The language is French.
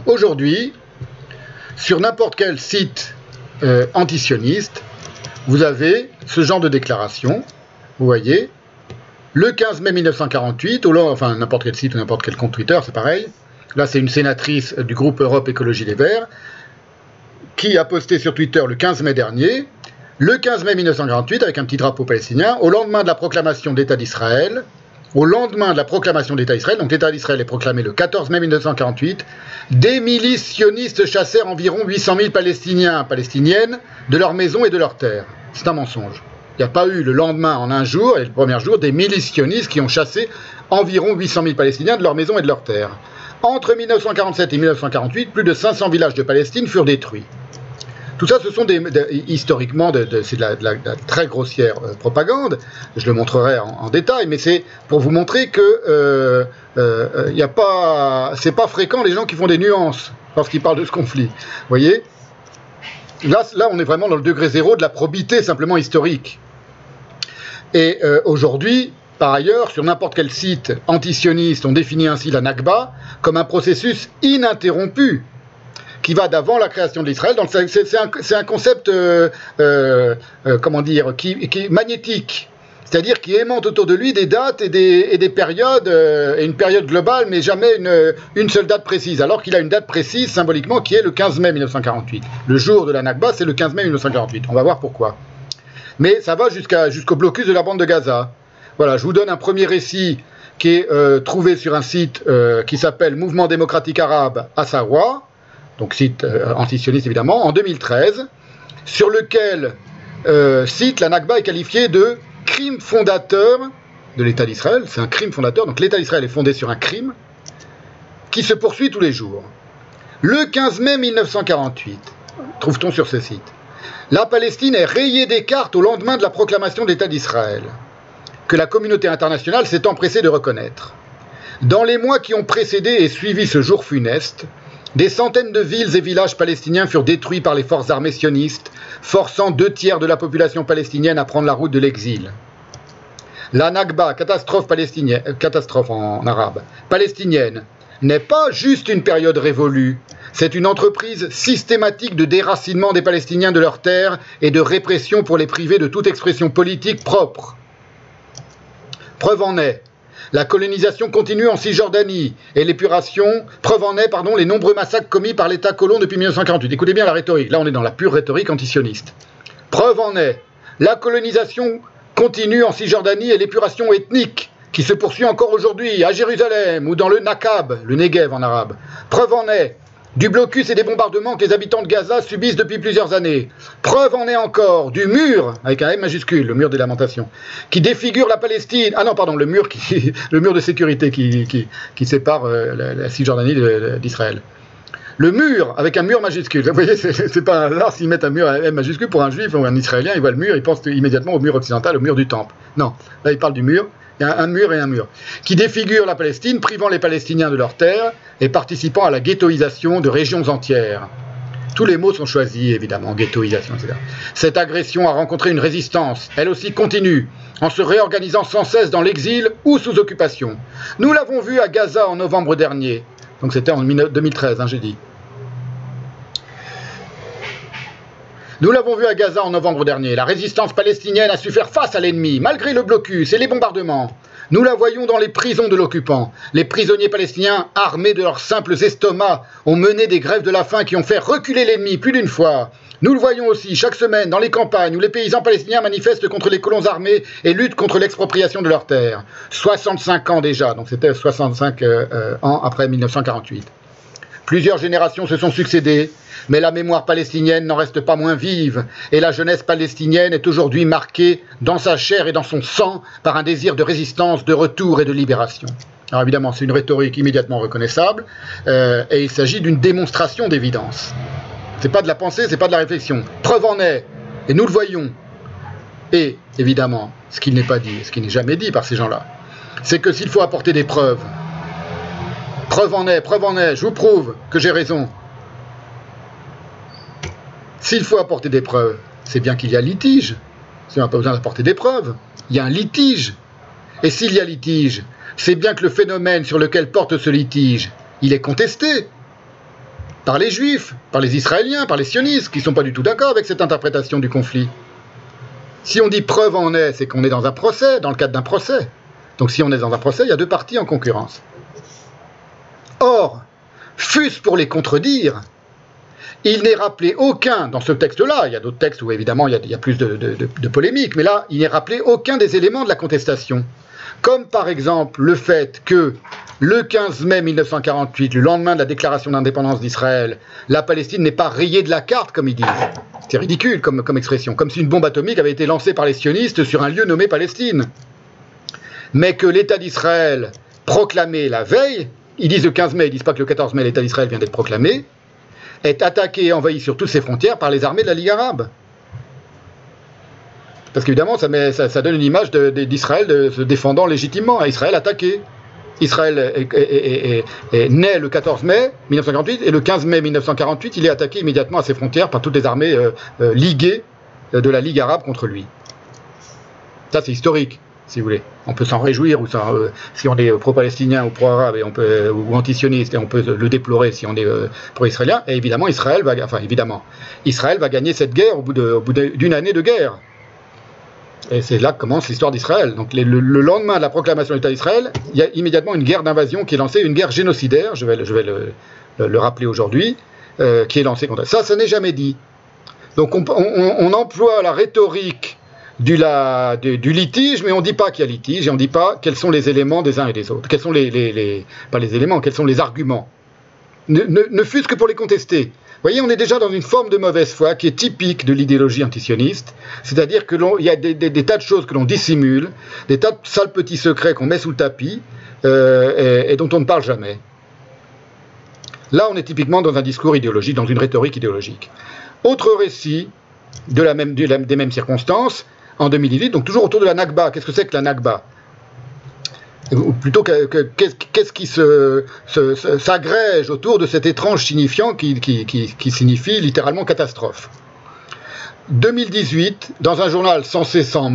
Aujourd'hui, sur n'importe quel site antisioniste, vous avez ce genre de déclaration, vous voyez, le 15 mai 1948, enfin n'importe quel site ou n'importe quel compte Twitter, c'est pareil, là c'est une sénatrice du groupe Europe Écologie Les Verts, qui a posté sur Twitter le 15 mai dernier, le 15 mai 1948, avec un petit drapeau palestinien, au lendemain de la proclamation d'État d'Israël, donc l'État d'Israël est proclamé le 14 mai 1948, des milices sionistes chassèrent environ 800 000 Palestiniens, Palestiniennes, de leurs maisons et de leurs terres. C'est un mensonge. Il n'y a pas eu le lendemain, en un jour, et le premier jour, des milices sionistes qui ont chassé environ 800 000 Palestiniens de leurs maisons et de leurs terres. Entre 1947 et 1948, plus de 500 villages de Palestine furent détruits. Tout ça, ce sont historiquement, c'est de la très grossière propagande. Je le montrerai en détail, mais c'est pour vous montrer que c'est pas fréquent les gens qui font des nuances lorsqu'ils parlent de ce conflit. Vous voyez ? Là, on est vraiment dans le degré zéro de la probité simplement historique. Et aujourd'hui, par ailleurs, sur n'importe quel site antisioniste, on définit ainsi la Nakba comme un processus ininterrompu qui va d'avant la création de l'Israël. C'est un concept, comment dire, qui est magnétique, c'est-à-dire qui aimante autour de lui des dates et des périodes, et une période globale, mais jamais une seule date précise, alors qu'il a une date précise symboliquement qui est le 15 mai 1948. Le jour de la Nakba, c'est le 15 mai 1948. On va voir pourquoi. Mais ça va jusqu'au blocus de la bande de Gaza. Voilà, je vous donne un premier récit qui est trouvé sur un site qui s'appelle Mouvement démocratique arabe à Sahroua, donc site antisioniste évidemment, en 2013, sur lequel site la Nakba est qualifiée de crime fondateur de l'État d'Israël. C'est un crime fondateur, donc l'État d'Israël est fondé sur un crime qui se poursuit tous les jours. Le 15 mai 1948, trouve-t-on sur ce site, la Palestine est rayée des cartes au lendemain de la proclamation de l'État d'Israël, que la communauté internationale s'est empressée de reconnaître. Dans les mois qui ont précédé et suivi ce jour funeste, des centaines de villes et villages palestiniens furent détruits par les forces armées sionistes, forçant 2/3 de la population palestinienne à prendre la route de l'exil. La Nakba, catastrophe en arabe, palestinienne, n'est pas juste une période révolue, c'est une entreprise systématique de déracinement des Palestiniens de leurs terres et de répression pour les priver de toute expression politique propre. Preuve en est, la colonisation continue en Cisjordanie et l'épuration, preuve en est, les nombreux massacres commis par l'État colon depuis 1948. Écoutez bien la rhétorique, là on est dans la pure rhétorique antisioniste. Preuve en est, la colonisation continue en Cisjordanie et l'épuration ethnique qui se poursuit encore aujourd'hui à Jérusalem ou dans le Nakab, le Negev en arabe. Preuve en est, du blocus et des bombardements que les habitants de Gaza subissent depuis plusieurs années. Preuve en est encore du mur, avec un M majuscule, le mur des lamentations, qui défigure la Palestine. Ah non, pardon, le mur de sécurité qui sépare la Cisjordanie d'Israël. Le mur, avec un mur majuscule. Vous voyez, c'est pas un hasard s'ils mettent un mur à M majuscule pour un juif ou un israélien, il voit le mur, il pense immédiatement au mur occidental, au mur du temple. Non, là il parle du mur. Il y a un mur et un mur, qui défigure la Palestine, privant les Palestiniens de leurs terres et participant à la ghettoisation de régions entières. Tous les mots sont choisis, évidemment, ghettoisation, etc. Cette agression a rencontré une résistance, elle aussi continue, en se réorganisant sans cesse dans l'exil ou sous occupation. Nous l'avons vu à Gaza en novembre dernier, donc c'était en 2013, j'ai dit. Nous l'avons vu à Gaza en novembre dernier, la résistance palestinienne a su faire face à l'ennemi, malgré le blocus et les bombardements. Nous la voyons dans les prisons de l'occupant. Les prisonniers palestiniens, armés de leurs simples estomacs, ont mené des grèves de la faim qui ont fait reculer l'ennemi plus d'une fois. Nous le voyons aussi chaque semaine dans les campagnes où les paysans palestiniens manifestent contre les colons armés et luttent contre l'expropriation de leurs terres. 65 ans déjà, donc c'était 65 ans après 1948. Plusieurs générations se sont succédées, mais la mémoire palestinienne n'en reste pas moins vive, et la jeunesse palestinienne est aujourd'hui marquée dans sa chair et dans son sang par un désir de résistance, de retour et de libération. Alors évidemment, c'est une rhétorique immédiatement reconnaissable, et il s'agit d'une démonstration d'évidence. C'est pas de la pensée, c'est pas de la réflexion. Preuve en est, et nous le voyons. Et évidemment, ce qui n'est pas dit, ce qui n'est jamais dit par ces gens-là, c'est que s'il faut apporter des preuves, preuve en est, je vous prouve que j'ai raison. S'il faut apporter des preuves, c'est bien qu'il y a litige. Si on n'a pas besoin d'apporter des preuves, il y a un litige. Et s'il y a litige, c'est bien que le phénomène sur lequel porte ce litige, il est contesté. par les Juifs, par les Israéliens, par les sionistes, qui ne sont pas du tout d'accord avec cette interprétation du conflit. Si on dit preuve en est, c'est qu'on est dans un procès, dans le cadre d'un procès. Donc si on est dans un procès, il y a deux parties en concurrence. Or, fût-ce pour les contredire, il n'est rappelé aucun, dans ce texte-là, il y a d'autres textes où évidemment il y a plus de polémiques, mais là, il n'est rappelé aucun des éléments de la contestation. Comme par exemple le fait que le 15 mai 1948, le lendemain de la déclaration d'indépendance d'Israël, la Palestine n'est pas rayée de la carte, comme ils disent. C'est ridicule comme expression, comme si une bombe atomique avait été lancée par les sionistes sur un lieu nommé Palestine. Mais que l'État d'Israël, proclamé la veille, ils disent le 15 mai, ils disent pas que le 14 mai l'État d'Israël vient d'être proclamé, est attaqué et envahi sur toutes ses frontières par les armées de la Ligue arabe. Parce qu'évidemment, ça donne une image d'Israël se défendant légitimement. Israël attaqué. Israël est né le 14 mai 1948 et le 15 mai 1948, il est attaqué immédiatement à ses frontières par toutes les armées liguées de la Ligue arabe contre lui. Ça, c'est historique, si vous voulez. On peut s'en réjouir, ou si on est pro-palestinien ou pro-arabe ou anti-sioniste, et on peut le déplorer si on est pro-israélien. Et évidemment, Israël va gagner cette guerre au bout d'une année de guerre. Et c'est là que commence l'histoire d'Israël. Donc le lendemain de la proclamation de l'État d'Israël, il y a immédiatement une guerre d'invasion qui est lancée, une guerre génocidaire, je vais le rappeler aujourd'hui, qui est lancée contre ça. Ça n'est jamais dit. Donc on emploie la rhétorique du litige, mais on ne dit pas qu'il y a litige, et on ne dit pas quels sont les éléments des uns et des autres. Quels sont pas les éléments, quels sont les arguments. Ne fût-ce que pour les contester. Vous voyez, on est déjà dans une forme de mauvaise foi qui est typique de l'idéologie antisioniste, c'est-à-dire qu'il y a des tas de choses que l'on dissimule, des tas de sales petits secrets qu'on met sous le tapis et dont on ne parle jamais. Là, on est typiquement dans un discours idéologique, dans une rhétorique idéologique. Autre récit des mêmes circonstances, en 2018, donc toujours autour de la Nakba. Qu'est-ce que c'est que la Nakba ? Ou plutôt, qu'est-ce qui s'agrège autour de cet étrange signifiant qui signifie littéralement catastrophe. 2018, dans un journal censé sans